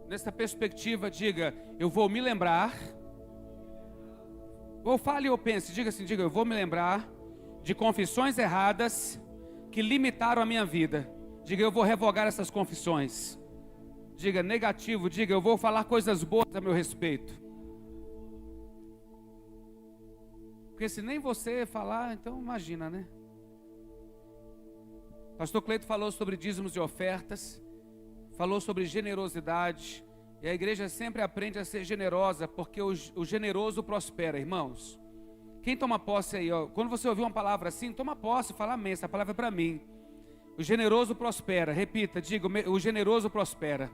Nessa perspectiva, diga: eu vou me lembrar. Ou fale ou pense, diga assim, diga: eu vou me lembrar de confissões erradas que limitaram a minha vida. Diga: eu vou revogar essas confissões. Diga negativo, diga: eu vou falar coisas boas a meu respeito. Porque se nem você falar, então imagina, né? Pastor Cleito falou sobre dízimos e ofertas, falou sobre generosidade, e a igreja sempre aprende a ser generosa, porque o generoso prospera, irmãos. Quem toma posse aí, ó, quando você ouvir uma palavra assim, toma posse, fala amém, essa palavra é para mim. O generoso prospera, repita, diga: o generoso prospera.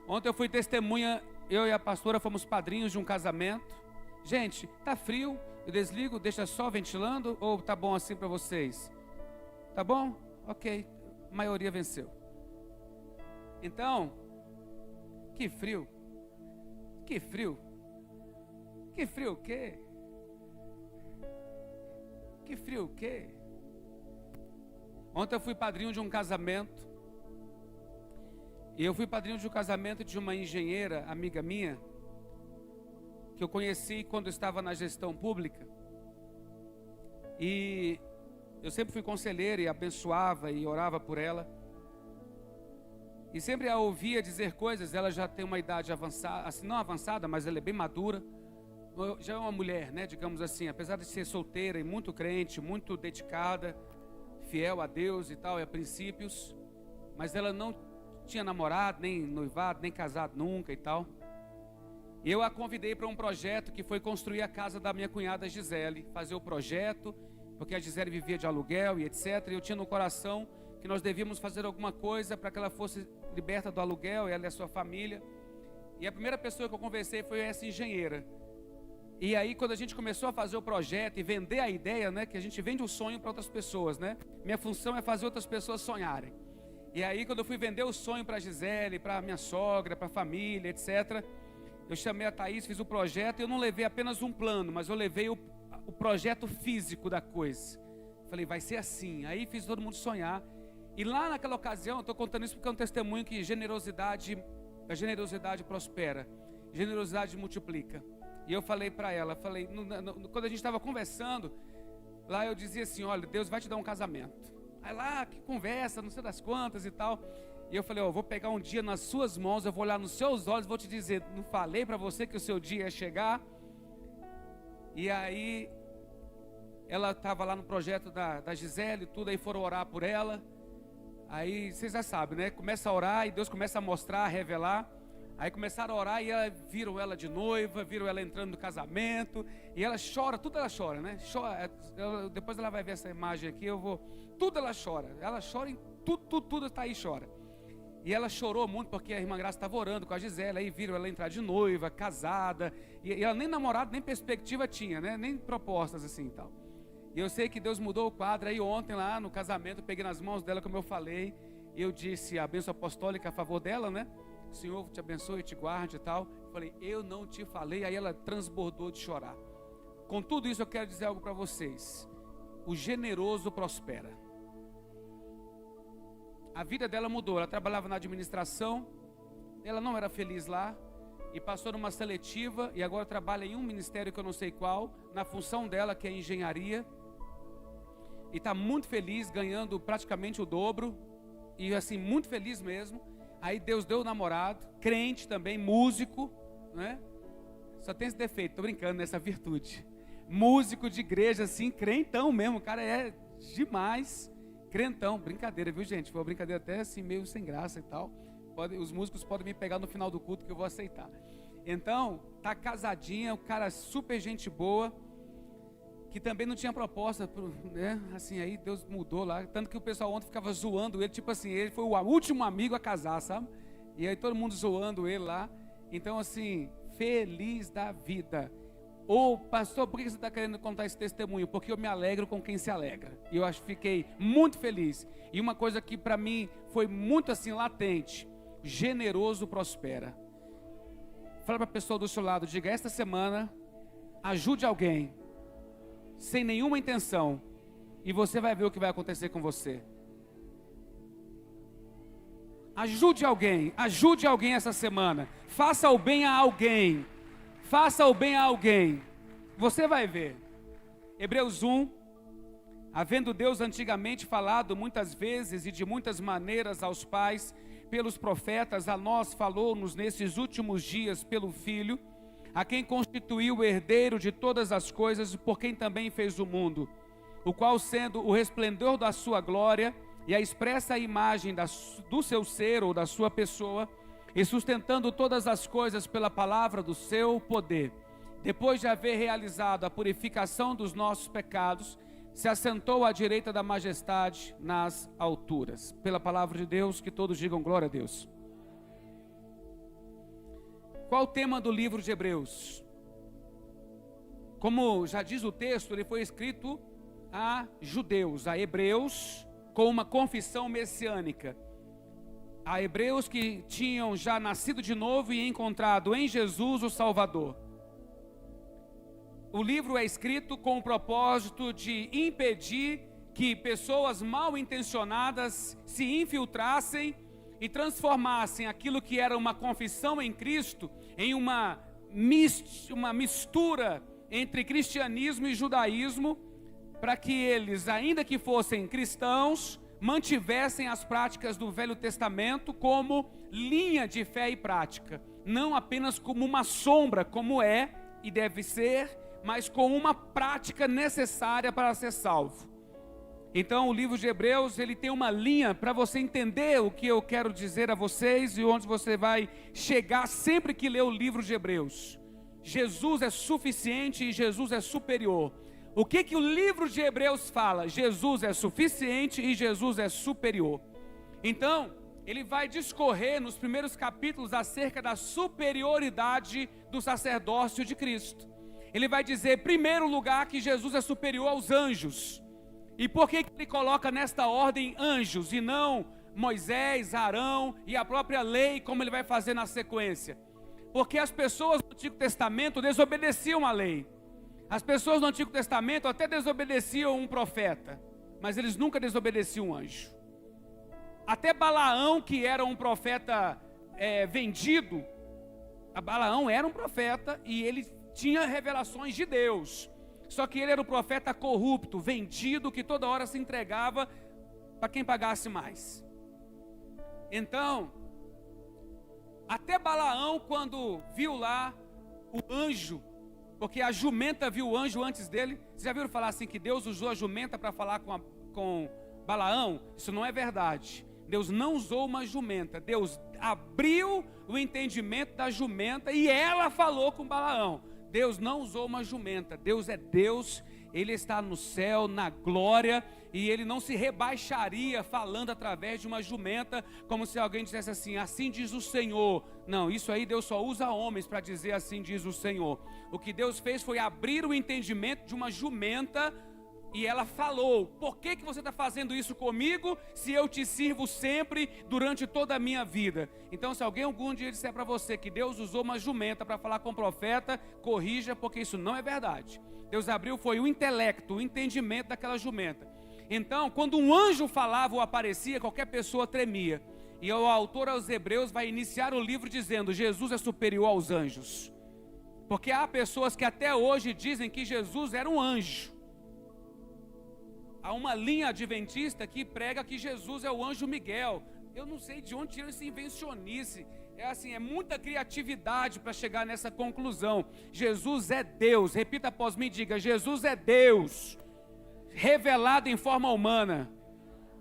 Ontem eu fui testemunha, eu e a pastora fomos padrinhos de um casamento. Gente, tá frio, eu desligo, deixa só ventilando, ou tá bom assim para vocês? Tá bom? Ok, a maioria venceu. Então, que frio, que frio, que frio o quê? Que frio o quê? Ontem eu fui padrinho de um casamento, e eu fui padrinho de um casamento de uma engenheira, amiga minha, que eu conheci quando eu estava na gestão pública, e eu sempre fui conselheiro e abençoava e orava por ela. E sempre a ouvia dizer coisas. Ela já tem uma idade avançada, assim, não avançada, mas ela é bem madura. Já é uma mulher, né, digamos assim, apesar de ser solteira e muito crente, muito dedicada, fiel a Deus e tal, e a princípios. Mas ela não tinha namorado, nem noivado, nem casado nunca e tal. E eu a convidei para um projeto que foi construir a casa da minha cunhada Gisele. Fazer o projeto, porque a Gisele vivia de aluguel e etc. E eu tinha no coração que nós devíamos fazer alguma coisa para que ela fosse liberta do aluguel, ela e a sua família. E a primeira pessoa que eu conversei foi essa engenheira. E aí quando a gente começou a fazer o projeto e vender a ideia, né, que a gente vende o sonho para outras pessoas, né? Minha função é fazer outras pessoas sonharem. E aí quando eu fui vender o sonho para a Gisele, para a minha sogra, para a família, etc. Eu chamei a Thaís, fiz o projeto, e eu não levei apenas um plano, mas eu levei o projeto físico da coisa. Falei, vai ser assim. Aí fiz todo mundo sonhar. E lá naquela ocasião, eu estou contando isso porque é um testemunho que a generosidade prospera, generosidade multiplica. E eu falei para ela, quando a gente estava conversando, lá eu dizia assim, olha, Deus vai te dar um casamento. Aí lá, que conversa, não sei das quantas e tal. E eu falei, eu vou pegar um dia nas suas mãos, eu vou olhar nos seus olhos, vou te dizer, não falei para você que o seu dia ia chegar? E aí, ela estava lá no projeto da Gisele e tudo, aí foram orar por ela. Aí, vocês já sabem, né? Começa a orar e Deus começa a mostrar, a revelar. Aí começaram a orar e viram ela de noiva, viram ela entrando no casamento. E ela chora, tudo ela chora, né? Depois ela vai ver essa imagem aqui, tudo ela chora. Ela chora em tudo está aí, chora. E ela chorou muito porque a irmã Graça estava orando com a Gisele. Aí viram ela entrar de noiva, casada. E ela nem namorado, nem perspectiva tinha, né? Nem propostas assim e tal. E eu sei que Deus mudou o quadro. Aí ontem lá no casamento, eu peguei nas mãos dela, como eu falei. Eu disse a bênção apostólica a favor dela, né? O Senhor te abençoe e te guarde e tal. Eu falei, eu não te falei. Aí ela transbordou de chorar. Com tudo isso eu quero dizer algo para vocês. O generoso prospera. A vida dela mudou. Ela trabalhava na administração. Ela não era feliz lá. E passou numa seletiva. E agora trabalha em um ministério que eu não sei qual. Na função dela, que é engenharia. E está muito feliz, ganhando praticamente o dobro. E assim, muito feliz mesmo. Aí Deus deu o namorado, crente também, músico, né? Só tem esse defeito, tô brincando nessa virtude. Músico de igreja, assim, crentão mesmo, o cara é demais. Crentão, brincadeira, viu gente? Foi uma brincadeira até assim, meio sem graça e tal. Os músicos podem me pegar no final do culto que eu vou aceitar. Então, tá casadinha, o cara super gente boa, que também não tinha proposta, né? Assim, aí Deus mudou lá. Tanto que o pessoal ontem ficava zoando ele, tipo assim, ele foi o último amigo a casar, sabe? E aí todo mundo zoando ele lá. Então, assim, feliz da vida. Ô, pastor, por que você está querendo contar esse testemunho? Porque eu me alegro com quem se alegra. E eu fiquei muito feliz. E uma coisa que para mim foi muito assim latente: generoso prospera. Fala para a pessoa do seu lado, diga, esta semana ajude alguém sem nenhuma intenção, e você vai ver o que vai acontecer com você. Ajude alguém essa semana. Faça o bem a alguém. Faça o bem a alguém. Você vai ver. Hebreus 1. Havendo Deus antigamente falado muitas vezes e de muitas maneiras aos pais, pelos profetas, a nós falou-nos nesses últimos dias pelo Filho, a quem constituiu o herdeiro de todas as coisas, por quem também fez o mundo, o qual, sendo o resplendor da sua glória e a expressa imagem do seu ser ou da sua pessoa, e sustentando todas as coisas pela palavra do seu poder, depois de haver realizado a purificação dos nossos pecados, se assentou à direita da majestade nas alturas. Pela palavra de Deus, que todos digam glória a Deus. Qual o tema do livro de Hebreus? Como já diz o texto, ele foi escrito a judeus, a hebreus, com uma confissão messiânica. A hebreus que tinham já nascido de novo e encontrado em Jesus o Salvador. O livro é escrito com o propósito de impedir que pessoas mal intencionadas se infiltrassem e transformassem aquilo que era uma confissão em Cristo em uma mistura entre cristianismo e judaísmo, para que eles, ainda que fossem cristãos, mantivessem as práticas do Velho Testamento como linha de fé e prática, não apenas como uma sombra, como é e deve ser, mas com uma prática necessária para ser salvo. Então o livro de Hebreus, ele tem uma linha para você entender o que eu quero dizer a vocês e onde você vai chegar sempre que ler o livro de Hebreus. Jesus é suficiente e Jesus é superior. O que o livro de Hebreus fala? Jesus é suficiente e Jesus é superior. Então, ele vai discorrer nos primeiros capítulos acerca da superioridade do sacerdócio de Cristo. Ele vai dizer, em primeiro lugar, que Jesus é superior aos anjos. E por que ele coloca nesta ordem anjos e não Moisés, Arão e a própria lei, como ele vai fazer na sequência? Porque as pessoas do Antigo Testamento desobedeciam a lei. As pessoas do Antigo Testamento até desobedeciam um profeta, mas eles nunca desobedeciam um anjo. Até Balaão, que era um profeta vendido, Balaão era um profeta e ele tinha revelações de Deus. Só que ele era um profeta corrupto, vendido, que toda hora se entregava para quem pagasse mais. Então, até Balaão, quando viu lá o anjo, porque a jumenta viu o anjo antes dele. Vocês já viram falar assim que Deus usou a jumenta para falar com Balaão? Isso não é verdade. Deus não usou uma jumenta. Deus abriu o entendimento da jumenta e ela falou com Balaão. Deus não usou uma jumenta. Deus é Deus, Ele está no céu, na glória, e Ele não se rebaixaria falando através de uma jumenta, como se alguém dissesse assim, assim diz o Senhor. Não, isso aí Deus só usa homens para dizer assim diz o Senhor. O que Deus fez foi abrir o entendimento de uma jumenta, e ela falou, por que você está fazendo isso comigo, se eu te sirvo sempre, durante toda a minha vida? Então, se alguém algum dia disser para você que Deus usou uma jumenta para falar com o profeta, corrija, porque isso não é verdade. Deus abriu, foi o intelecto, o entendimento daquela jumenta. Então, quando um anjo falava ou aparecia, qualquer pessoa tremia. E o autor aos Hebreus vai iniciar o livro dizendo, Jesus é superior aos anjos. Porque há pessoas que até hoje dizem que Jesus era um anjo. Há uma linha adventista que prega que Jesus é o anjo Miguel. Eu não sei de onde tiram esse invencionice. É muita criatividade para chegar nessa conclusão. Jesus é Deus. Repita após mim, diga, Jesus é Deus, revelado em forma humana.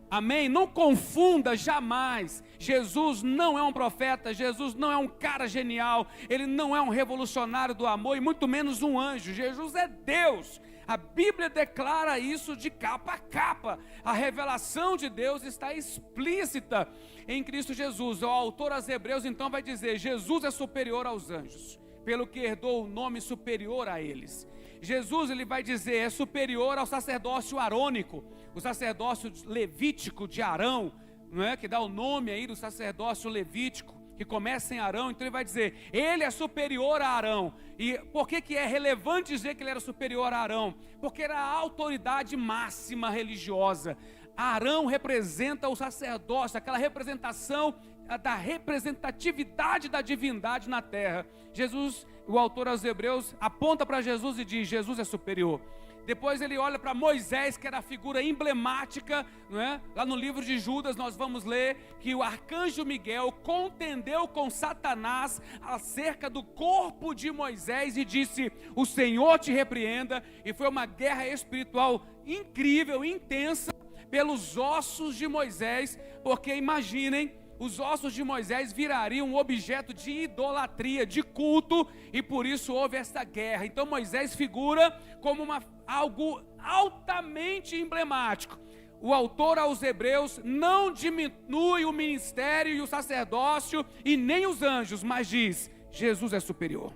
Amém? Não confunda jamais. Jesus não é um profeta, Jesus não é um cara genial, Ele não é um revolucionário do amor e muito menos um anjo. Jesus é Deus. A Bíblia declara isso de capa a capa. A revelação de Deus está explícita em Cristo Jesus. O autor aos Hebreus então vai dizer, Jesus é superior aos anjos, pelo que herdou o nome superior a eles. Jesus, ele vai dizer, é superior ao sacerdócio arônico, o sacerdócio levítico de Arão, não é? Que dá o nome aí do sacerdócio levítico, que começa em Arão. Então ele vai dizer, ele é superior a Arão. E por que é relevante dizer que ele era superior a Arão? Porque era a autoridade máxima religiosa. Arão representa o sacerdócio, aquela representação da representatividade da divindade na terra. Jesus, o autor aos Hebreus, aponta para Jesus e diz: Jesus é superior. Depois ele olha para Moisés, que era a figura emblemática, não é? Lá no livro de Judas nós vamos ler que o arcanjo Miguel contendeu com Satanás acerca do corpo de Moisés e disse: o Senhor te repreenda. E foi uma guerra espiritual incrível, intensa, pelos ossos de Moisés, porque imaginem, os ossos de Moisés virariam um objeto de idolatria, de culto, e por isso houve essa guerra. Então Moisés figura como algo altamente emblemático. O autor aos Hebreus não diminui o ministério e o sacerdócio e nem os anjos, mas diz: Jesus é superior.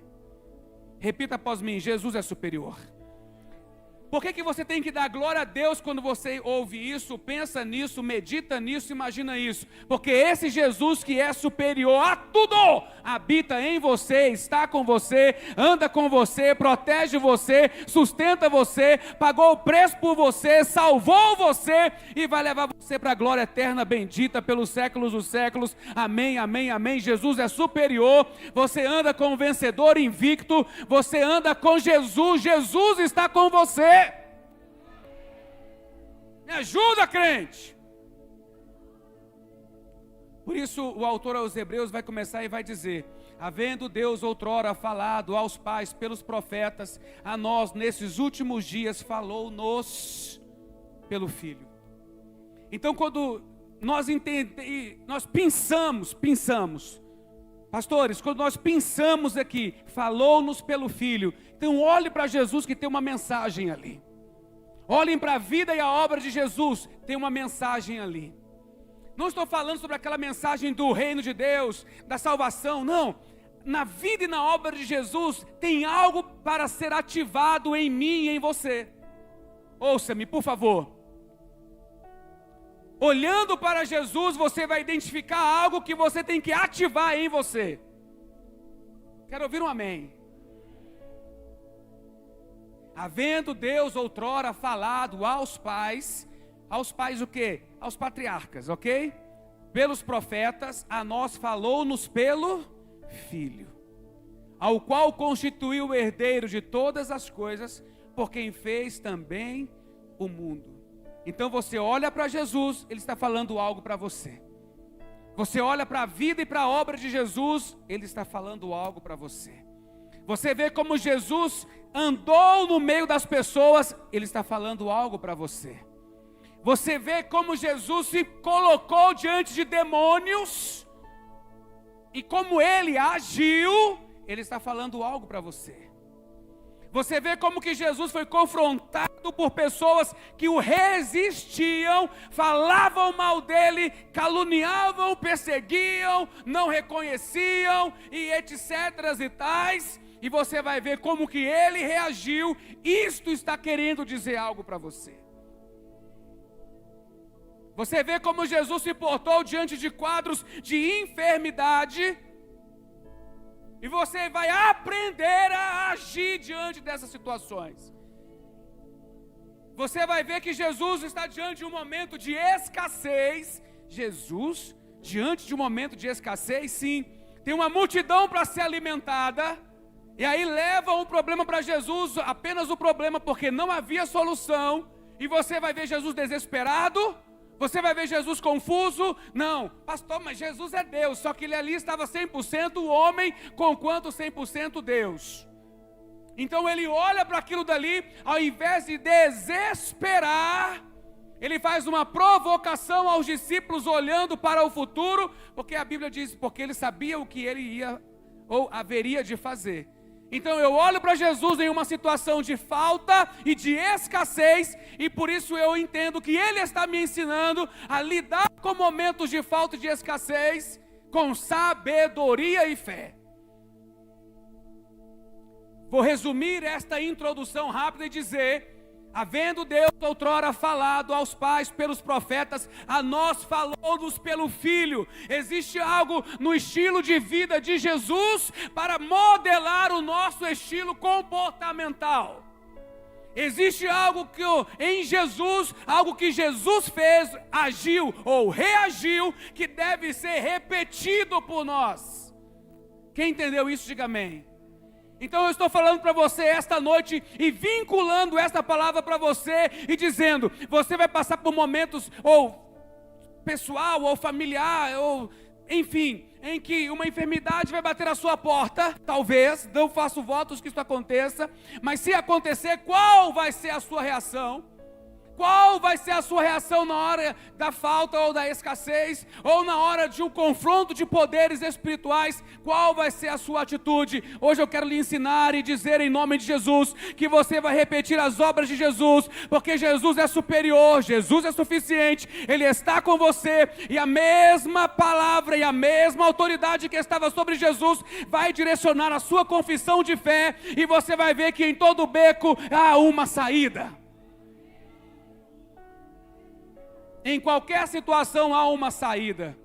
Repita após mim: Jesus é superior. Por que você tem que dar glória a Deus quando você ouve isso, pensa nisso, medita nisso, imagina isso? Porque esse Jesus que é superior a tudo, habita em você, está com você, anda com você, protege você, sustenta você, pagou o preço por você, salvou você e vai levar você para a glória eterna bendita pelos séculos dos séculos. Amém, amém, amém. Jesus é superior. Você anda com o vencedor invicto, você anda com Jesus, Jesus está com você. Me ajuda, crente. Por isso o autor aos Hebreus vai começar e vai dizer: havendo Deus outrora falado aos pais pelos profetas, a nós nesses últimos dias falou-nos pelo Filho. Então quando nós pensamos, pastores, quando nós pensamos aqui, falou-nos pelo Filho, então olhe para Jesus que tem uma mensagem ali. Olhem para a vida e a obra de Jesus, tem uma mensagem ali. Não estou falando sobre aquela mensagem do reino de Deus, da salvação, não. Na vida e na obra de Jesus, tem algo para ser ativado em mim e em você. Ouça-me, por favor. Olhando para Jesus, você vai identificar algo que você tem que ativar em você. Quero ouvir um amém. Havendo Deus outrora falado aos pais o quê? Aos patriarcas, ok? Pelos profetas, a nós falou-nos pelo Filho, ao qual constituiu o herdeiro de todas as coisas, por quem fez também o mundo. Então você olha para Jesus, Ele está falando algo para você. Você olha para a vida e para a obra de Jesus, Ele está falando algo para você. Você vê como Jesus andou no meio das pessoas, Ele está falando algo para você. Você vê como Jesus se colocou diante de demônios e como Ele agiu, Ele está falando algo para você. Você vê como que Jesus foi confrontado por pessoas que o resistiam, falavam mal dele, caluniavam, perseguiam, não reconheciam e etc e tais. E você vai ver como que ele reagiu. Isto está querendo dizer algo para você. Você vê como Jesus se portou diante de quadros de enfermidade. E você vai aprender a agir diante dessas situações. Você vai ver que Jesus está diante de um momento de escassez. Jesus, diante de um momento de escassez, sim. Tem uma multidão para ser alimentada. E aí leva um problema para Jesus, apenas o problema, porque não havia solução. E você vai ver Jesus desesperado. Você vai ver Jesus confuso. Não, pastor, mas Jesus é Deus. Só que ele ali estava 100% homem, conquanto 100% Deus. Então ele olha para aquilo dali, ao invés de desesperar, ele faz uma provocação aos discípulos olhando para o futuro, porque a Bíblia diz, porque ele sabia o que ele ia ou haveria de fazer. Então eu olho para Jesus em uma situação de falta e de escassez, e por isso eu entendo que Ele está me ensinando a lidar com momentos de falta e de escassez com sabedoria e fé. Vou resumir esta introdução rápida e dizer: havendo Deus outrora falado aos pais pelos profetas, a nós falou-nos pelo Filho. Existe algo no estilo de vida de Jesus para modelar o nosso estilo comportamental. Existe algo em Jesus, algo que Jesus fez, agiu ou reagiu, que deve ser repetido por nós. Quem entendeu isso, diga amém. Então eu estou falando para você esta noite e vinculando esta palavra para você e dizendo, você vai passar por momentos ou pessoal ou familiar ou enfim, em que uma enfermidade vai bater a sua porta, talvez, não faço votos que isso aconteça, mas se acontecer, qual vai ser a sua reação? Qual vai ser a sua reação na hora da falta ou da escassez? Ou na hora de um confronto de poderes espirituais? Qual vai ser a sua atitude? Hoje eu quero lhe ensinar e dizer em nome de Jesus que você vai repetir as obras de Jesus, porque Jesus é superior, Jesus é suficiente, Ele está com você, e a mesma palavra e a mesma autoridade que estava sobre Jesus vai direcionar a sua confissão de fé, e você vai ver que em todo beco há uma saída. Em qualquer situação há uma saída.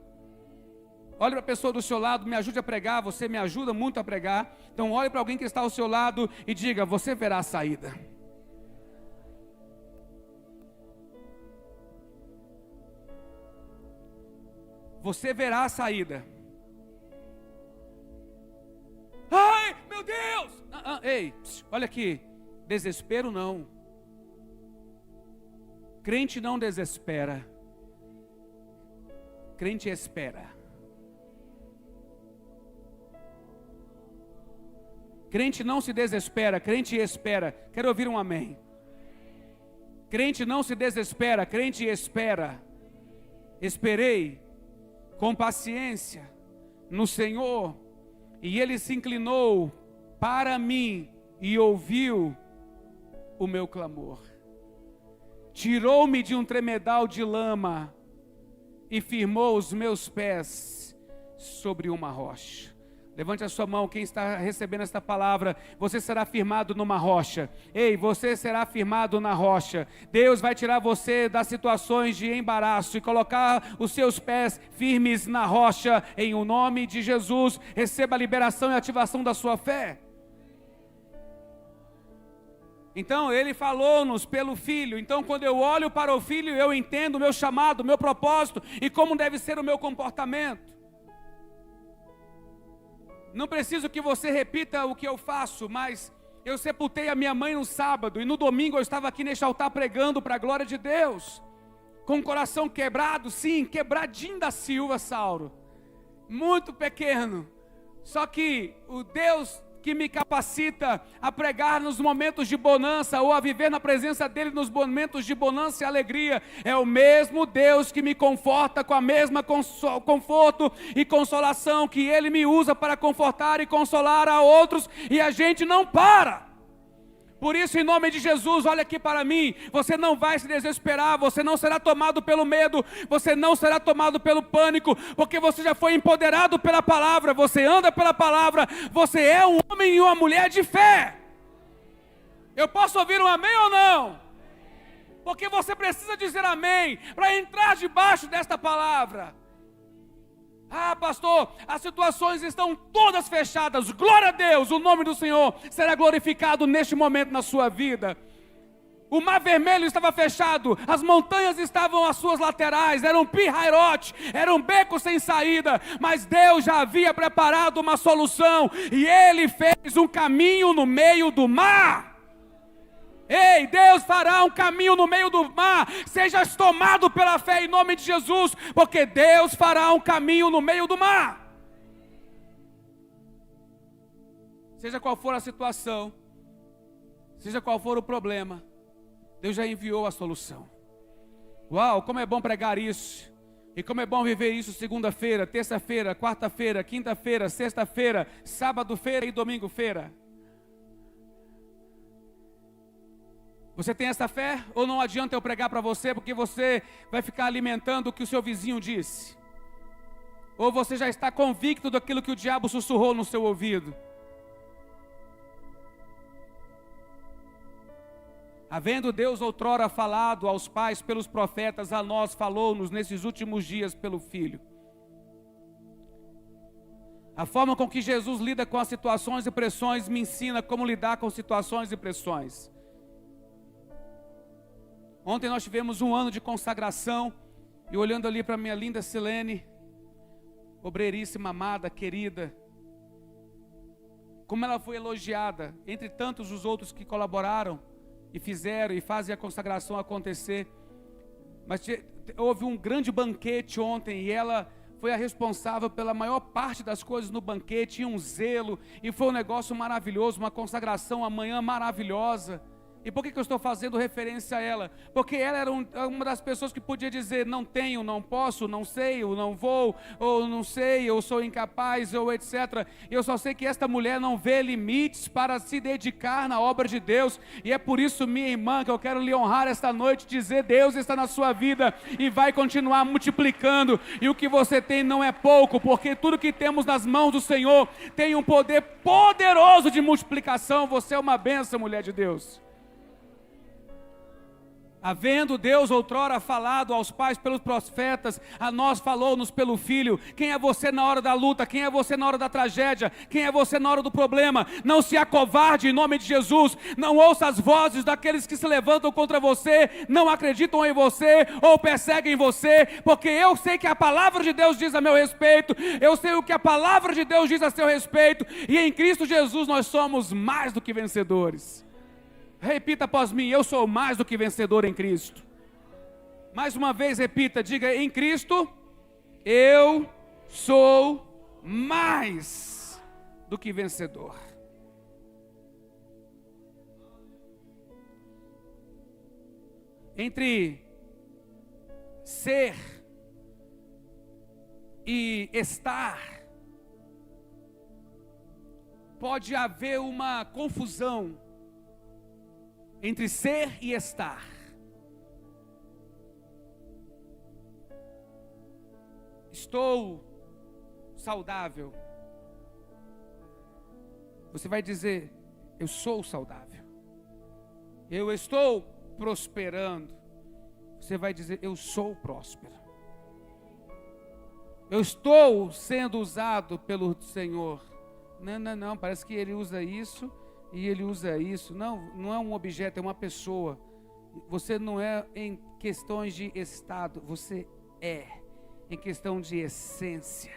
Olhe para a pessoa do seu lado, me ajude a pregar, você me ajuda muito a pregar. Então olhe para alguém que está ao seu lado e diga, você verá a saída. Você verá a saída. Ai, meu Deus! Ei, olha aqui, desespero não. Crente não desespera, crente espera. Crente não se desespera, crente espera. Quero ouvir um amém. Crente não se desespera, crente espera. Esperei com paciência no Senhor, e Ele se inclinou para mim e ouviu o meu clamor. Tirou-me de um tremedal de lama e firmou os meus pés sobre uma rocha. Levante a sua mão, quem está recebendo esta palavra. Você será firmado numa rocha. Ei, você será firmado na rocha. Deus vai tirar você das situações de embaraço e colocar os seus pés firmes na rocha. Em o nome de Jesus, receba a liberação e ativação da sua fé. Então Ele falou-nos pelo Filho. Então quando eu olho para o Filho, eu entendo o meu chamado, o meu propósito e como deve ser o meu comportamento. Não preciso que você repita o que eu faço, mas eu sepultei a minha mãe no sábado e no domingo eu estava aqui neste altar pregando para a glória de Deus, com o coração quebrado, sim, quebradinho da Silva, Sauro, muito pequeno, só que o Deus que me capacita a pregar nos momentos de bonança, ou a viver na presença dEle nos momentos de bonança e alegria, é o mesmo Deus que me conforta com a mesma conforto e consolação que Ele me usa para confortar e consolar a outros, e a gente não para. Por isso, em nome de Jesus, olha aqui para mim, você não vai se desesperar, você não será tomado pelo medo, você não será tomado pelo pânico, porque você já foi empoderado pela palavra, você anda pela palavra, você é um homem e uma mulher de fé. Eu posso ouvir um amém ou não? Porque você precisa dizer amém, para entrar debaixo desta palavra. Ah, pastor, as situações estão todas fechadas, glória a Deus, o nome do Senhor será glorificado neste momento na sua vida. O mar vermelho estava fechado, as montanhas estavam às suas laterais, era um pirrairote, era um beco sem saída, mas Deus já havia preparado uma solução, e Ele fez um caminho no meio do mar. Ei, Deus fará um caminho no meio do mar. Sejas tomado pela fé em nome de Jesus, porque Deus fará um caminho no meio do mar. Seja qual for a situação, seja qual for o problema, Deus já enviou a solução. Uau, como é bom pregar isso. E como é bom viver isso segunda-feira, terça-feira, quarta-feira, quinta-feira, sexta-feira, sábado-feira e domingo-feira. Você tem essa fé? Ou não adianta eu pregar para você, porque você vai ficar alimentando o que o seu vizinho disse? Ou você já está convicto daquilo que o diabo sussurrou no seu ouvido? Havendo Deus outrora falado aos pais pelos profetas, a nós falou-nos nesses últimos dias pelo Filho. A forma com que Jesus lida com as situações e pressões me ensina como lidar com situações e pressões. Ontem nós tivemos um ano de consagração, e olhando ali para minha linda Silene, obreiríssima, amada, querida, como ela foi elogiada, entre tantos os outros que colaboraram, e fizeram, e fazem a consagração acontecer. Mas houve um grande banquete ontem, e ela foi a responsável pela maior parte das coisas no banquete, tinha um zelo, e foi um negócio maravilhoso, uma consagração amanhã maravilhosa. E por que eu estou fazendo referência a ela? Porque ela era uma das pessoas que podia dizer, não tenho, não posso, não sei, ou não vou, ou não sei, eu sou incapaz, ou etc. Eu só sei que esta mulher não vê limites para se dedicar na obra de Deus. E é por isso, minha irmã, que eu quero lhe honrar esta noite, dizer, Deus está na sua vida e vai continuar multiplicando. E o que você tem não é pouco, porque tudo que temos nas mãos do Senhor tem um poder poderoso de multiplicação. Você é uma bênção, mulher de Deus. Havendo Deus outrora falado aos pais pelos profetas, a nós falou-nos pelo Filho. Quem é você na hora da luta? Quem é você na hora da tragédia? Quem é você na hora do problema? Não se acovarde em nome de Jesus. Não ouça as vozes daqueles que se levantam contra você, não acreditam em você ou perseguem você, porque eu sei que a palavra de Deus diz a meu respeito, eu sei o que a palavra de Deus diz a seu respeito, e em Cristo Jesus nós somos mais do que vencedores. Repita após mim, eu sou mais do que vencedor em Cristo. Mais uma vez repita, diga, em Cristo, eu sou mais do que vencedor. Entre ser e estar, pode haver uma confusão entre ser e estar. Estou saudável. Você vai dizer, eu sou saudável. Eu estou prosperando. Você vai dizer, eu sou próspero. Eu estou sendo usado pelo Senhor. Não, parece que ele usa isso e ele usa isso. Não é um objeto, é uma pessoa. Você não é em questões de estado, você é em questão de essência.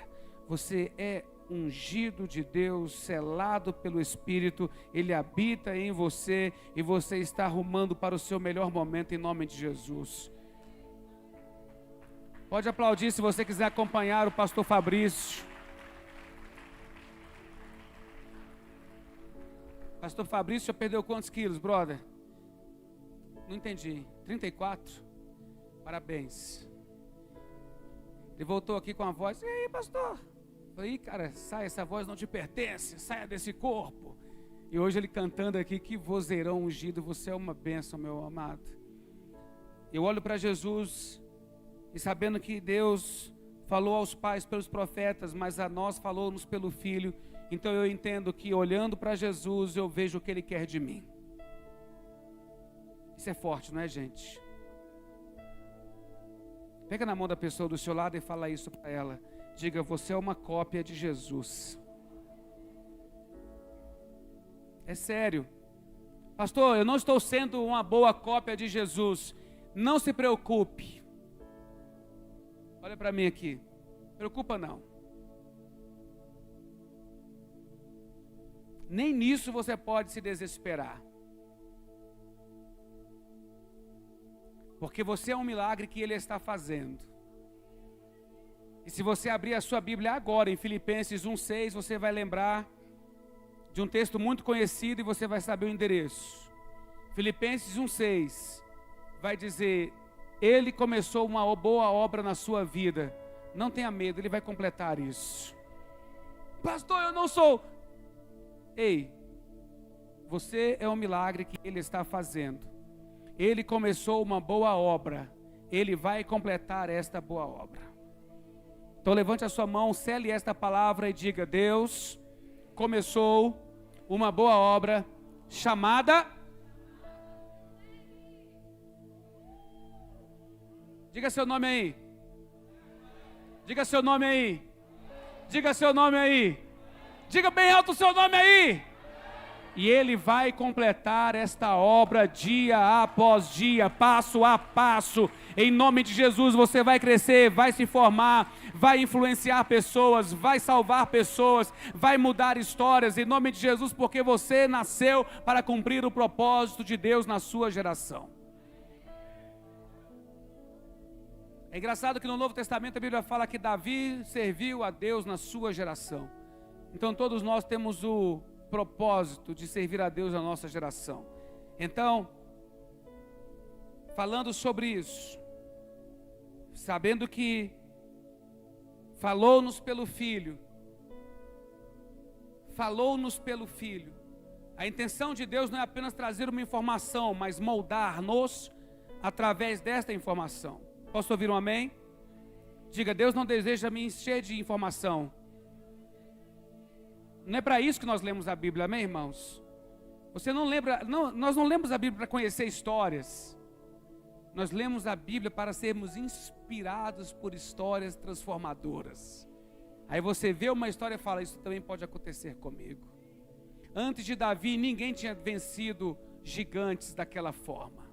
Você é ungido de Deus, selado pelo Espírito, Ele habita em você e você está arrumando para o seu melhor momento em nome de Jesus. Pode aplaudir se você quiser acompanhar o pastor Fabrício. Pastor Fabrício já perdeu quantos quilos, brother? Não entendi. 34? Parabéns. Ele voltou aqui com a voz. E aí, pastor? Falei, cara, sai, essa voz não te pertence. Saia desse corpo. E hoje ele cantando aqui, que vozeirão ungido. Você é uma bênção, meu amado. Eu olho para Jesus e sabendo que Deus falou aos pais pelos profetas, mas a nós falou-nos pelo Filho. Então eu entendo que olhando para Jesus, eu vejo o que Ele quer de mim. Isso é forte, não é, gente? Pega na mão da pessoa do seu lado e fala isso para ela. Diga, você é uma cópia de Jesus. É sério. Pastor, eu não estou sendo uma boa cópia de Jesus. Não se preocupe. Olha para mim aqui. Preocupa não. Nem nisso você pode se desesperar. Porque você é um milagre que Ele está fazendo. E se você abrir a sua Bíblia agora, em Filipenses 1,6, você vai lembrar de um texto muito conhecido e você vai saber o endereço. Filipenses 1,6 vai dizer, Ele começou uma boa obra na sua vida. Não tenha medo, Ele vai completar isso. Pastor, eu não sou... Ei, você é um milagre que Ele está fazendo. Ele começou uma boa obra, Ele vai completar esta boa obra. Então levante a sua mão, cele esta palavra e diga, Deus começou uma boa obra chamada... Diga seu nome aí. Diga seu nome aí. Diga seu nome aí. Diga bem alto o seu nome aí. E Ele vai completar esta obra dia após dia, passo a passo. Em nome de Jesus, você vai crescer, vai se formar, vai influenciar pessoas, vai salvar pessoas, vai mudar histórias. Em nome de Jesus, porque você nasceu para cumprir o propósito de Deus na sua geração. É engraçado que no Novo Testamento a Bíblia fala que Davi serviu a Deus na sua geração. Então todos nós temos o propósito de servir a Deus na nossa geração. Então, falando sobre isso, sabendo que falou-nos pelo Filho, a intenção de Deus não é apenas trazer uma informação, mas moldar-nos através desta informação. Posso ouvir um amém? Diga, Deus não deseja me encher de informação. Não é para isso que nós lemos a Bíblia, amém, irmãos? Você não lembra, não, nós não lemos a Bíblia para conhecer histórias. Nós lemos a Bíblia para sermos inspirados por histórias transformadoras. Aí você vê uma história e fala, isso também pode acontecer comigo. Antes de Davi, ninguém tinha vencido gigantes daquela forma.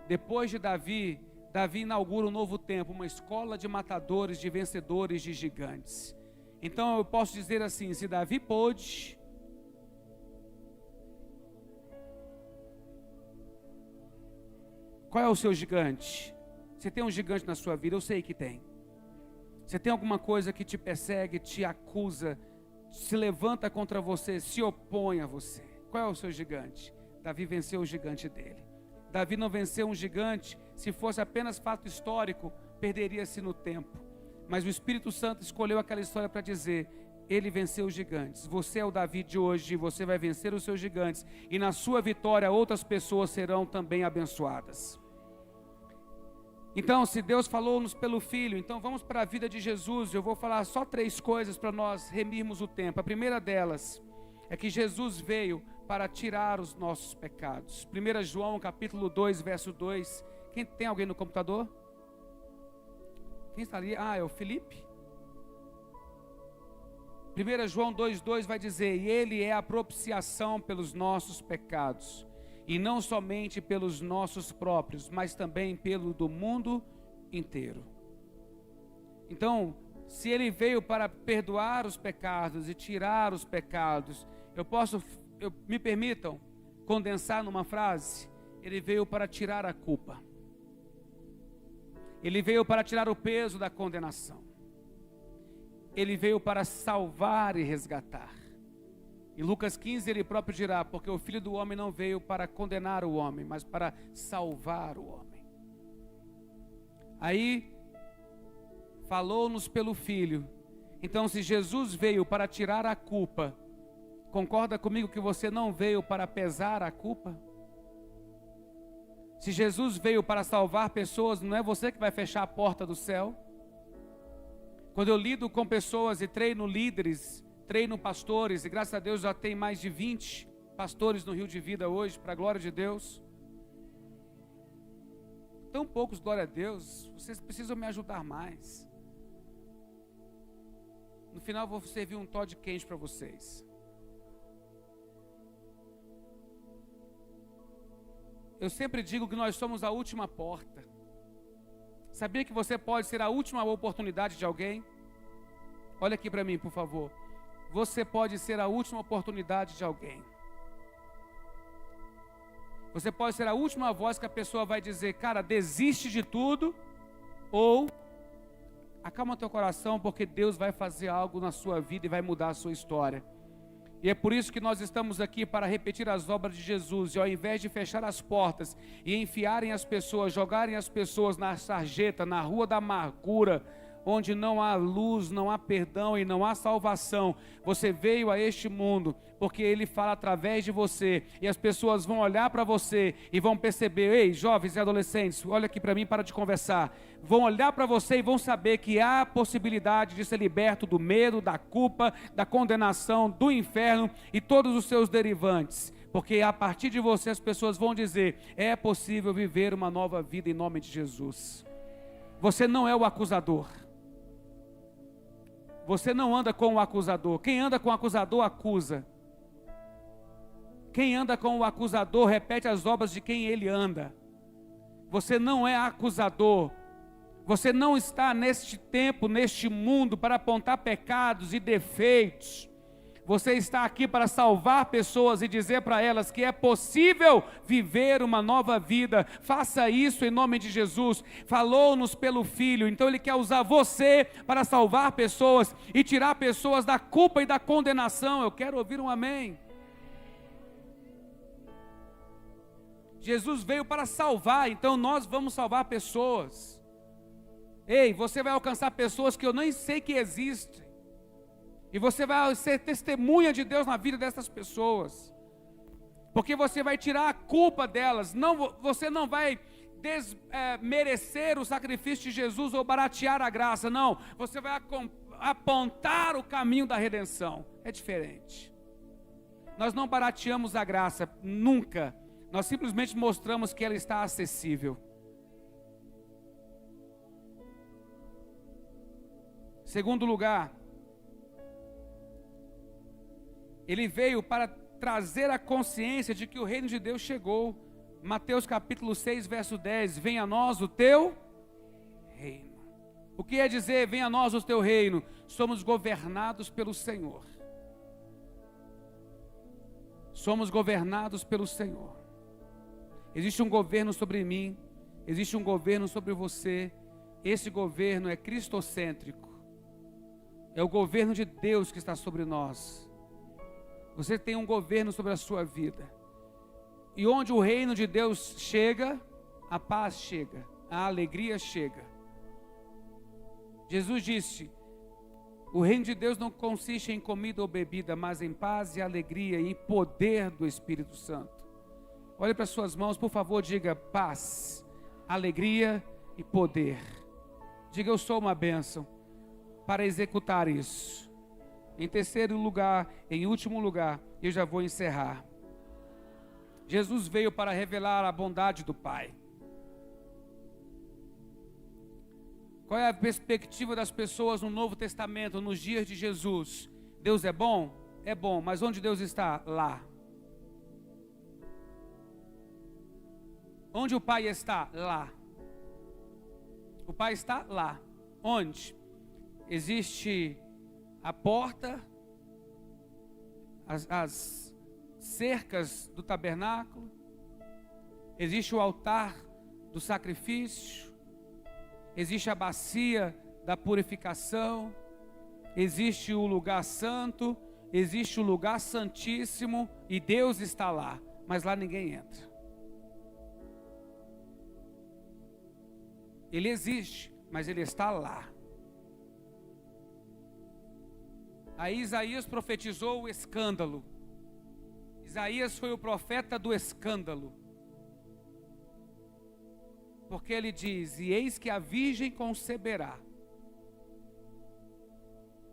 Depois de Davi inaugura um novo tempo, uma escola de matadores, de vencedores de gigantes. Então eu posso dizer assim, se Davi pôde, qual é o seu gigante? Você tem um gigante na sua vida? Eu sei que tem. Você tem alguma coisa que te persegue, te acusa, se levanta contra você, se opõe a você. Qual é o seu gigante? Davi venceu o gigante dele. Davi não venceu um gigante, se fosse apenas fato histórico, perderia-se no tempo. Mas o Espírito Santo escolheu aquela história para dizer, ele venceu os gigantes. Você é o Davi de hoje, você vai vencer os seus gigantes. E na sua vitória outras pessoas serão também abençoadas. Então, se Deus falou-nos pelo Filho, então vamos para a vida de Jesus. Eu vou falar só 3 coisas para nós remirmos o tempo. A primeira delas é que Jesus veio para tirar os nossos pecados. 1 João capítulo 2, verso 2. Quem tem alguém no computador? Quem está ali? É o Felipe. 1 João 2,2 vai dizer, e Ele é a propiciação pelos nossos pecados, e não somente pelos nossos próprios, mas também pelo do mundo inteiro. Então, se Ele veio para perdoar os pecados e tirar os pecados, me permitam condensar numa frase, Ele veio para tirar a culpa. Ele veio para tirar o peso da condenação. Ele veio para salvar e resgatar. Em Lucas 15 ele próprio dirá, porque o Filho do Homem não veio para condenar o homem, mas para salvar o homem. Aí, falou-nos pelo Filho. Então, se Jesus veio para tirar a culpa, concorda comigo que você não veio para pesar a culpa? Se Jesus veio para salvar pessoas, não é você que vai fechar a porta do céu? Quando eu lido com pessoas e treino líderes, treino pastores, e graças a Deus já tem mais de 20 pastores no Rio de Vida hoje, para a glória de Deus. Tão poucos, glória a Deus, vocês precisam me ajudar mais. No final eu vou servir um Todd quente para vocês. Eu sempre digo que nós somos a última porta. Sabia que você pode ser a última oportunidade de alguém? Olha aqui para mim, por favor. Você pode ser a última oportunidade de alguém. Você pode ser a última voz que a pessoa vai dizer, cara, desiste de tudo, ou acalma teu coração, porque Deus vai fazer algo na sua vida e vai mudar a sua história. E é por isso que nós estamos aqui para repetir as obras de Jesus. E ao invés de fechar as portas e enfiarem as pessoas, jogarem as pessoas na sarjeta, na rua da amargura, onde não há luz, não há perdão e não há salvação, você veio a este mundo porque Ele fala através de você, e as pessoas vão olhar para você e vão perceber, ei, jovens e adolescentes, olha aqui para mim, para de conversar, vão olhar para você e vão saber que há possibilidade de ser liberto do medo, da culpa, da condenação, do inferno e todos os seus derivantes, porque a partir de você as pessoas vão dizer, é possível viver uma nova vida em nome de Jesus. Você não é o acusador. Você não anda com o acusador. Quem anda com o acusador, acusa. Quem anda com o acusador repete as obras de quem ele anda. Você não é acusador. Você não está neste tempo, neste mundo, para apontar pecados e defeitos. Você está aqui para salvar pessoas e dizer para elas que é possível viver uma nova vida. Faça isso em nome de Jesus. Falou-nos pelo Filho, então Ele quer usar você para salvar pessoas e tirar pessoas da culpa e da condenação. Eu quero ouvir um amém. Jesus veio para salvar, então nós vamos salvar pessoas. Ei, você vai alcançar pessoas que eu nem sei que existem. E você vai ser testemunha de Deus na vida dessas pessoas. Porque você vai tirar a culpa delas. Você não vai desmerecer o sacrifício de Jesus ou baratear a graça. Não, você vai apontar o caminho da redenção. É diferente. Nós não barateamos a graça, nunca. Nós simplesmente mostramos que ela está acessível. Segundo lugar, Ele veio para trazer a consciência de que o reino de Deus chegou. Mateus capítulo 6, verso 10. Venha a nós o teu reino. O que é dizer, venha a nós o teu reino? Somos governados pelo Senhor. Somos governados pelo Senhor. Existe um governo sobre mim. Existe um governo sobre você. Esse governo é cristocêntrico. É o governo de Deus que está sobre nós. Você tem um governo sobre a sua vida. E onde o reino de Deus chega, a paz chega, a alegria chega. Jesus disse: o reino de Deus não consiste em comida ou bebida, mas em paz e alegria e poder do Espírito Santo. Olhe para suas mãos, por favor, diga paz, alegria e poder. Diga, eu sou uma bênção para executar isso. Em terceiro lugar, em último lugar, eu já vou encerrar. Jesus veio para revelar a bondade do Pai. Qual é a perspectiva das pessoas no Novo Testamento, nos dias de Jesus? Deus é bom? É bom, mas onde Deus está? Lá. Onde o Pai está? Lá. O Pai está lá. Onde? Existe a porta, as cercas do tabernáculo, existe o altar do sacrifício, existe a bacia da purificação, existe o lugar santo, existe o lugar santíssimo e Deus está lá, mas lá ninguém entra. Ele existe, mas Ele está lá. Aí Isaías profetizou o escândalo. Isaías foi o profeta do escândalo. Porque ele diz: e eis que a virgem conceberá.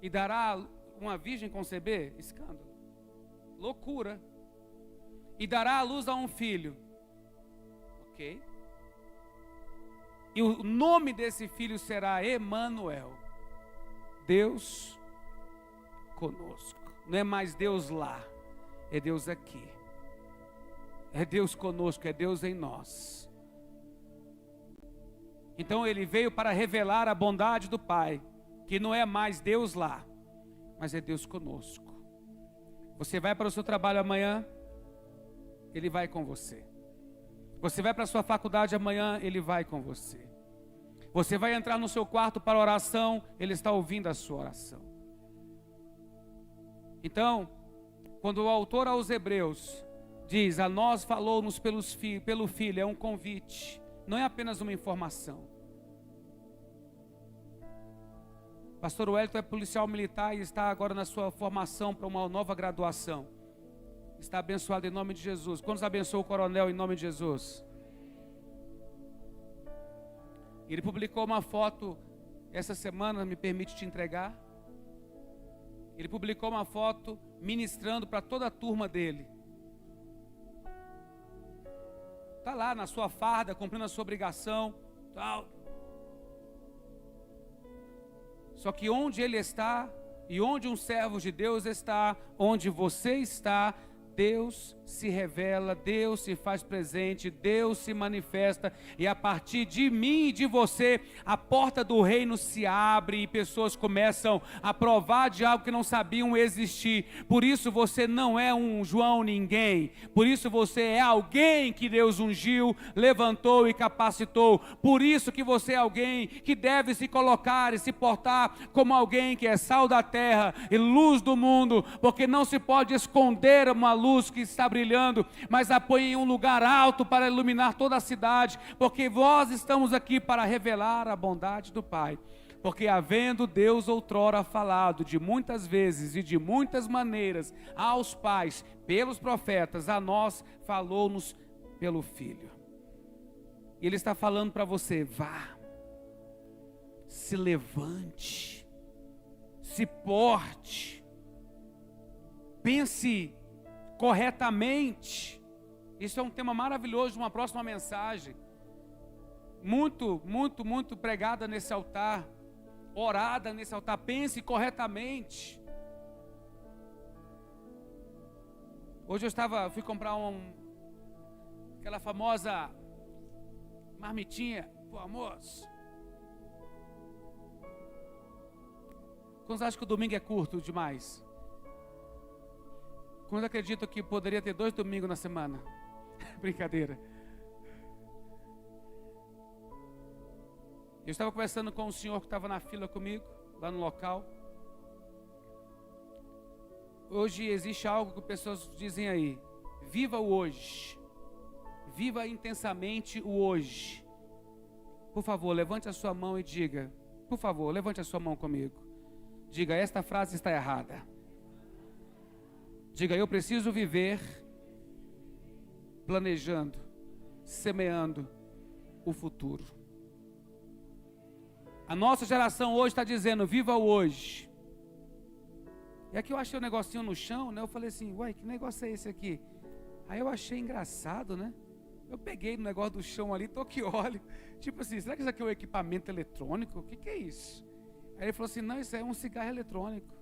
E dará uma virgem conceber? Escândalo. Loucura. E dará à luz a um filho. Ok. E o nome desse filho será Emanuel. Deus conosco. Não é mais Deus lá, é Deus aqui. É Deus conosco, é Deus em nós. Então Ele veio para revelar a bondade do Pai, que não é mais Deus lá, mas é Deus conosco. Você vai para o seu trabalho amanhã, Ele vai com você. Você vai para a sua faculdade amanhã, Ele vai com você. Você vai entrar no seu quarto para oração, Ele está ouvindo a sua oração. Então, quando o autor aos Hebreus diz: a nós falou-nos pelo Filho, é um convite, não é apenas uma informação. Pastor Wellington é policial militar e está agora na sua formação para uma nova graduação. Está abençoado em nome de Jesus. Quantos abençoou o coronel em nome de Jesus? Ele publicou uma foto essa semana, me permite te entregar. Ele publicou uma foto ministrando para toda a turma dele. Está lá na sua farda, cumprindo a sua obrigação, tal. Só que onde ele está, e onde um servo de Deus está, onde você está, Deus se revela, Deus se faz presente, Deus se manifesta, e a partir de mim e de você, a porta do reino se abre e pessoas começam a provar de algo que não sabiam existir. Por isso você não é um João ninguém, por isso você é alguém que Deus ungiu, levantou e capacitou. Por isso que você é alguém que deve se colocar e se portar como alguém que é sal da terra e luz do mundo, porque não se pode esconder uma luz que está brilhando, mas a põe em um lugar alto para iluminar toda a cidade, porque nós estamos aqui para revelar a bondade do Pai. Porque havendo Deus outrora falado de muitas vezes e de muitas maneiras aos pais, pelos profetas, a nós falou-nos pelo Filho. Ele está falando para você: vá, se levante, se porte, pense corretamente. Isso é um tema maravilhoso de uma próxima mensagem, muito pregada nesse altar, orada nesse altar. Pense corretamente. Hoje fui comprar aquela famosa marmitinha pro almoço. Quantos acham que o domingo é curto demais? Quando acredito que poderia ter 2 domingos na semana? Brincadeira. Eu estava conversando com um senhor que estava na fila comigo, lá no local. Hoje existe algo que pessoas dizem aí: viva o hoje. Viva intensamente o hoje. Por favor, levante a sua mão e diga, por favor, levante a sua mão comigo. Diga: esta frase está errada. Diga: eu preciso viver planejando, semeando o futuro. A nossa geração hoje está dizendo: viva o hoje. E aqui eu achei um negocinho no chão, né? Eu falei assim: uai, que negócio é esse aqui? Aí eu achei engraçado, né? Eu peguei no negócio do chão ali, tô que olho. Tipo assim, será que isso aqui é um equipamento eletrônico? O que é isso? Aí ele falou assim: não, isso é um cigarro eletrônico.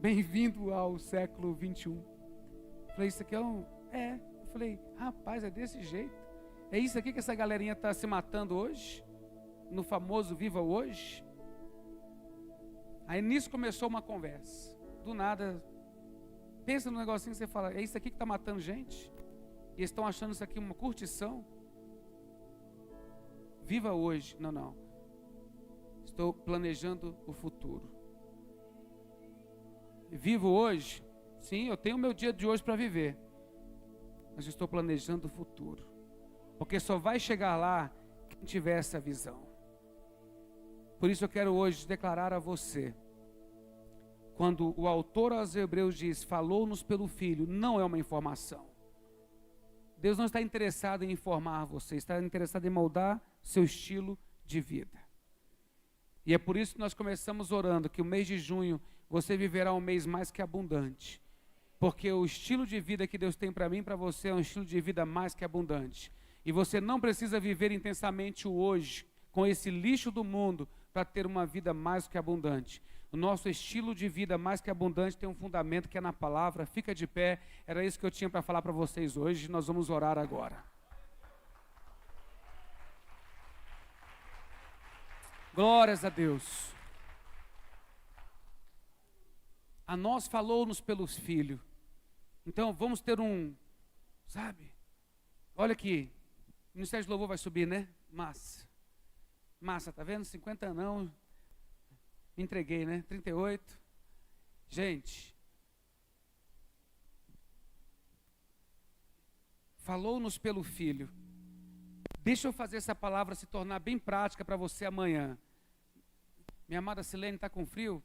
Bem-vindo ao século 21. Falei: isso aqui é um... Eu falei: rapaz, é desse jeito? É isso aqui que essa galerinha está se matando hoje? No famoso Viva Hoje? Aí nisso começou uma conversa. Do nada, pensa no negocinho que você fala: é isso aqui que está matando gente? E eles estão achando isso aqui uma curtição? Viva hoje. Não. Estou planejando o futuro. Vivo hoje? Sim, eu tenho o meu dia de hoje para viver. Mas estou planejando o futuro. Porque só vai chegar lá quem tiver essa visão. Por isso eu quero hoje declarar a você: quando o autor aos Hebreus diz, falou-nos pelo Filho, não é uma informação. Deus não está interessado em informar você, está interessado em moldar seu estilo de vida. E é por isso que nós começamos orando que o mês de junho você viverá um mês mais que abundante. Porque o estilo de vida que Deus tem para mim e para você é um estilo de vida mais que abundante. E você não precisa viver intensamente o hoje, com esse lixo do mundo, para ter uma vida mais que abundante. O nosso estilo de vida mais que abundante tem um fundamento que é na palavra. Fica de pé. Era isso que eu tinha para falar para vocês hoje. Nós vamos orar agora. Glórias a Deus. A nós falou-nos pelos filhos. Então vamos ter olha aqui, o Ministério de Louvor vai subir, né? Massa, tá vendo? 50 não, me entreguei, né? 38. Gente, falou-nos pelo Filho. Deixa eu fazer essa palavra se tornar bem prática para você amanhã. Minha amada Silene está com frio?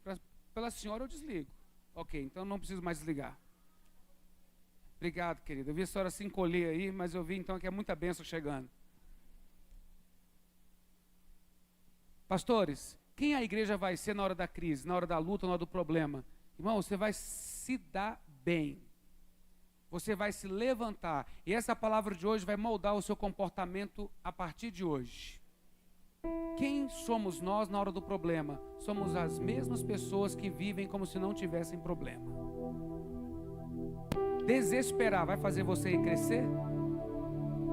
Pela senhora eu desligo. Ok, então não preciso mais desligar. Obrigado, querida. Eu vi a senhora se encolher aí, mas eu vi então que é muita bênção chegando. Pastores, quem a igreja vai ser na hora da crise, na hora da luta, na hora do problema? Irmão, você vai se dar bem. Você vai se levantar. E essa palavra de hoje vai moldar o seu comportamento a partir de hoje. Quem somos nós na hora do problema? Somos as mesmas pessoas que vivem como se não tivessem problema. Desesperar vai fazer você crescer?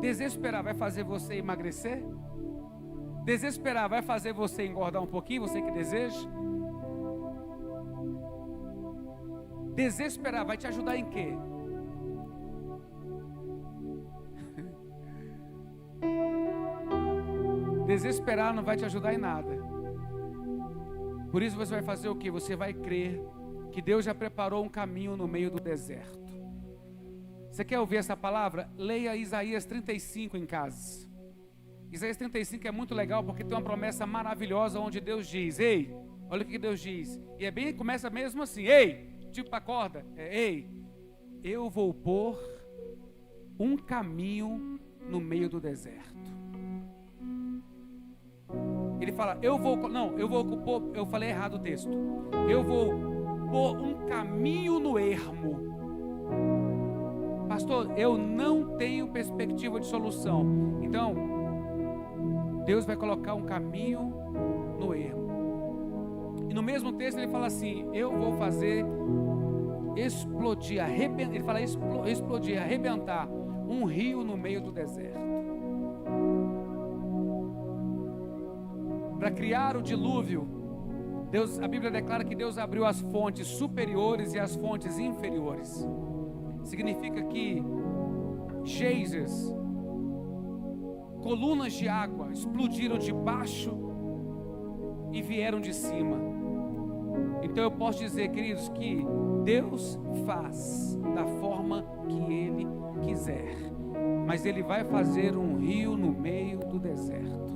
Desesperar vai fazer você emagrecer? Desesperar vai fazer você engordar um pouquinho, você que deseja? Desesperar vai te ajudar em quê? Desesperar não vai te ajudar em nada. Por isso você vai fazer o quê? Você vai crer que Deus já preparou um caminho no meio do deserto. Você quer ouvir essa palavra? Leia Isaías 35 em casa. Isaías 35 é muito legal porque tem uma promessa maravilhosa onde Deus diz: ei, olha o que Deus diz. E é bem, começa mesmo assim: ei, tipo acorda, ei, eu vou pôr um caminho no meio do deserto. Ele fala, eu falei errado o texto. Eu vou pôr um caminho no ermo. Pastor, eu não tenho perspectiva de solução. Então, Deus vai colocar um caminho no ermo. E no mesmo texto ele fala assim, eu vou fazer explodir, arrebentar. Ele fala explodir, arrebentar um rio no meio do deserto. Para criar o dilúvio, a Bíblia declara que Deus abriu as fontes superiores e as fontes inferiores. Significa que geysers, colunas de água, explodiram de baixo e vieram de cima. Então eu posso dizer, queridos, que Deus faz da forma que Ele quiser, mas Ele vai fazer um rio no meio do deserto.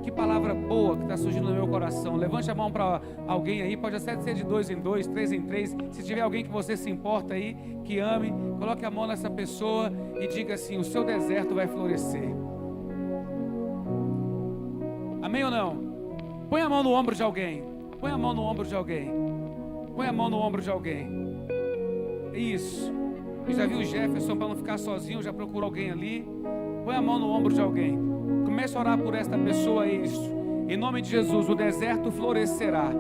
Que palavra boa que está surgindo no meu coração. Levante a mão para alguém aí, pode até ser de 2 em 2, 3 em 3. Se tiver alguém que você se importa aí, que ame, coloque a mão nessa pessoa e diga assim, o seu deserto vai florescer. Amém ou não? Põe a mão no ombro de alguém. Põe a mão no ombro de alguém. Põe a mão no ombro de alguém. Isso. Eu já vi o Jefferson, para não ficar sozinho, já procurou alguém ali. Põe a mão no ombro de alguém. Comece a orar por esta pessoa, isso. Em nome de Jesus, o deserto florescerá.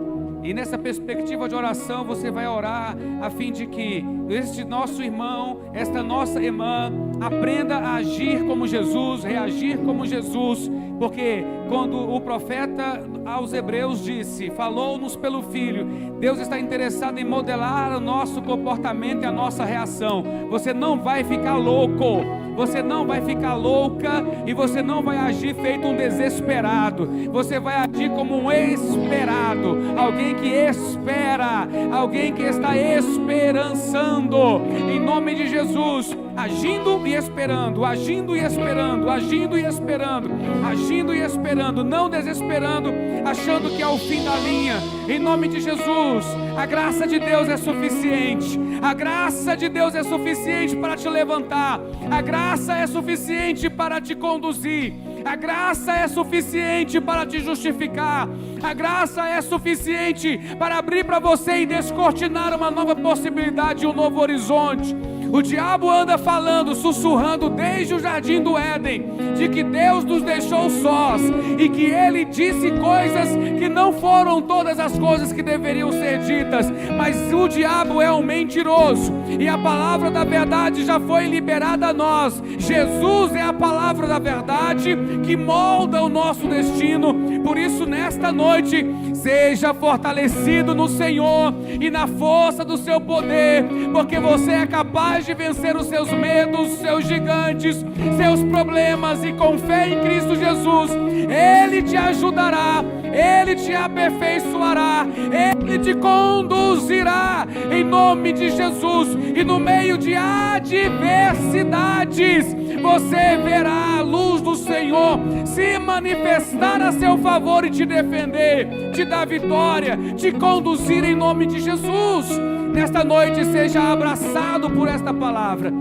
E nessa perspectiva de oração, você vai orar a fim de que este nosso irmão, esta nossa irmã, aprenda a agir como Jesus, reagir como Jesus. Porque quando o profeta aos Hebreus disse, falou-nos pelo Filho, Deus está interessado em modelar o nosso comportamento e a nossa reação. Você não vai ficar louco, você não vai ficar louca e você não vai agir feito um desesperado. Você vai agir como um esperado, alguém que espera, alguém que está esperançando. Em nome de Jesus, agindo e esperando, agindo e esperando, agindo e esperando, agindo e esperando, não desesperando, achando que é o fim da linha. Em nome de Jesus, a graça de Deus é suficiente. A graça de Deus é suficiente para te levantar. A graça é suficiente para te conduzir. A graça é suficiente para te justificar. A graça é suficiente para abrir para você e descortinar uma nova possibilidade, um novo horizonte. O diabo anda falando, sussurrando desde o jardim do Éden, de que Deus nos deixou sós e que Ele disse coisas que não foram todas as coisas que deveriam ser ditas. Mas o diabo é um mentiroso e a palavra da verdade já foi liberada a nós. Jesus é a palavra da verdade que molda o nosso destino. Por isso, nesta noite, seja fortalecido no Senhor e na força do seu poder, porque você é capaz de vencer os seus medos, seus gigantes, seus problemas, e com fé em Cristo Jesus, Ele te ajudará, Ele te aperfeiçoará, Ele te conduzirá em nome de Jesus. E no meio de adversidades, você verá a luz do Senhor se manifestar a seu favor e te defender, te dar vitória, te conduzir em nome de Jesus. Nesta noite, seja abraçado por esta palavra,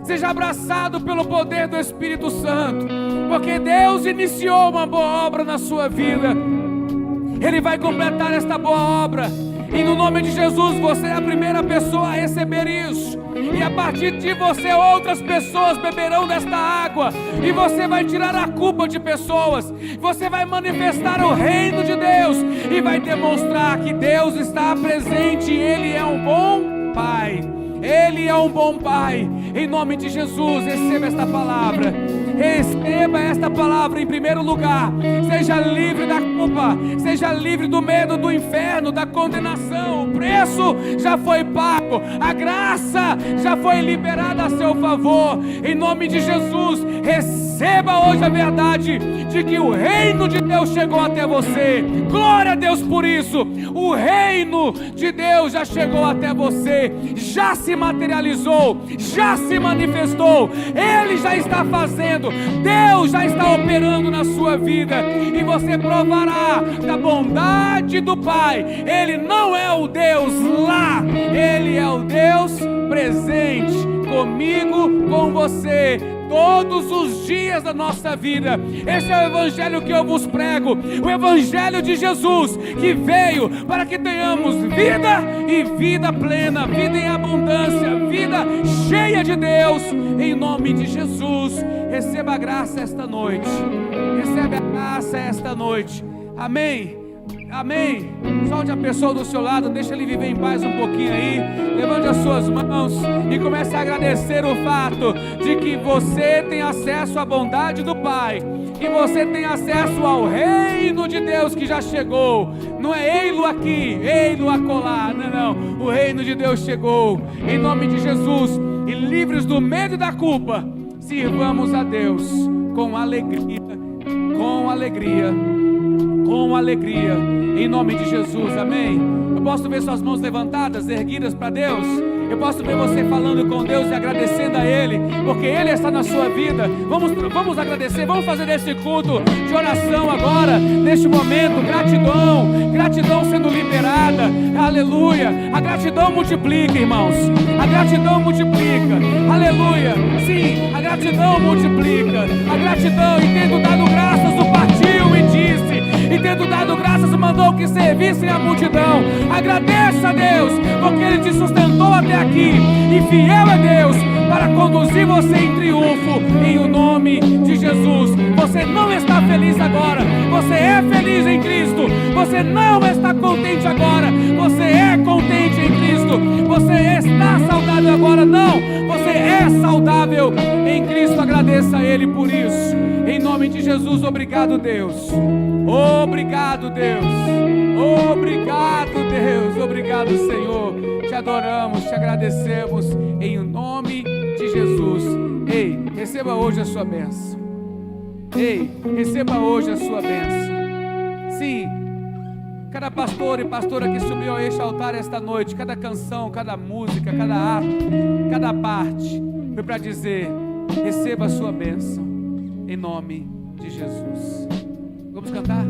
seja abraçado pelo poder do Espírito Santo, porque Deus iniciou uma boa obra na sua vida. Ele vai completar esta boa obra, e no nome de Jesus, você é a primeira pessoa a receber isso, e a partir de você outras pessoas beberão desta água, e você vai tirar a culpa de pessoas, você vai manifestar o reino de Deus, e vai demonstrar que Deus está presente, Ele é um bom Pai, Ele Ele é um bom Pai. Em nome de Jesus, receba esta palavra. Receba esta palavra em primeiro lugar. Seja livre da culpa, seja livre do medo do inferno, da condenação. O preço já foi pago, a graça já foi liberada a seu favor. Em nome de Jesus, receba hoje a verdade de que o reino de Deus chegou até você. Glória a Deus por isso. O reino de Deus já chegou até você, já se materializou, já se manifestou. Ele já está fazendo, Deus já está operando na sua vida, e você provará da bondade do Pai. Ele não é o Deus lá, Ele é o Deus presente comigo, com você, todos os dias da nossa vida. Esse é o evangelho que eu vos prego, o evangelho de Jesus, que veio para que tenhamos vida e vida plena, vida em abundância, vida cheia de Deus. Em nome de Jesus, receba a graça esta noite, recebe a graça esta noite. Amém. Amém. Solte a pessoa do seu lado, deixa ele viver em paz um pouquinho aí. Levante as suas mãos e comece a agradecer o fato de que você tem acesso à bondade do Pai, que você tem acesso ao reino de Deus que já chegou. Não é ei-lo aqui, ei-lo acolá, não. O reino de Deus chegou. Em nome de Jesus, e livres do medo e da culpa, sirvamos a Deus com alegria, com alegria, com alegria, em nome de Jesus. Amém. Eu posso ver suas mãos levantadas, erguidas para Deus. Eu posso ver você falando com Deus e agradecendo a Ele, porque Ele está na sua vida. Vamos agradecer, vamos fazer esse culto de oração agora, neste momento. Gratidão sendo liberada. Aleluia. A gratidão multiplica, irmãos. A gratidão multiplica. Aleluia. Sim, a gratidão multiplica. A gratidão, e tendo dado graças, o partiu e disse, e tendo dado graças, mandou que servissem a multidão. Agradeça a Deus, porque Ele te sustentou até aqui, e fiel é Deus para conduzir você em triunfo, em o nome de Jesus. Você não está feliz agora, você é feliz em Cristo. Você não está contente agora, você é contente em Cristo. Você está saudável agora, não, você é saudável em Cristo. Agradeça a Ele por isso, em nome de Jesus. Obrigado, Deus. Obrigado, Deus. Obrigado, Deus. Obrigado, Senhor. Te adoramos, te agradecemos em nome de Jesus. Ei, receba hoje a sua bênção. Ei, receba hoje a sua bênção. Sim, cada pastor e pastora que subiu a este altar esta noite, cada canção, cada música, cada ato, cada parte, foi para dizer: receba a sua bênção em nome de Jesus. Vamos cantar?